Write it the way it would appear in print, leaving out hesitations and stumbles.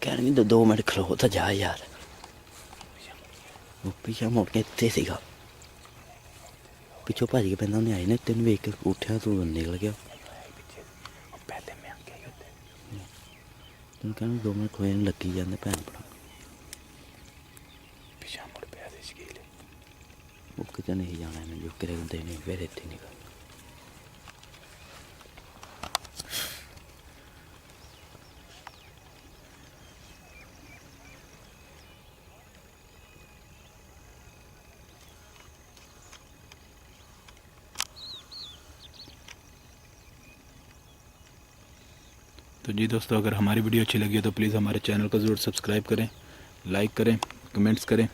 कहने 2 मिनट खलो तो जा यार। वो पीछे मुड़ के इतने सीगा पिछों भज के पैदा उन्हें आई ना तेन वेख के उठा तू निकल गया। तेन कहना 2 मिनट खोए लगी जाते भैन भरा पिछा मुड़ पे वो कितने नहीं जाना इन्हें जो करे होंगे नहीं फिर इतने निकल। तो जी दोस्तों, अगर हमारी वीडियो अच्छी लगी है तो प्लीज़ हमारे चैनल को ज़रूर सब्सक्राइब करें, लाइक करें, कमेंट्स करें।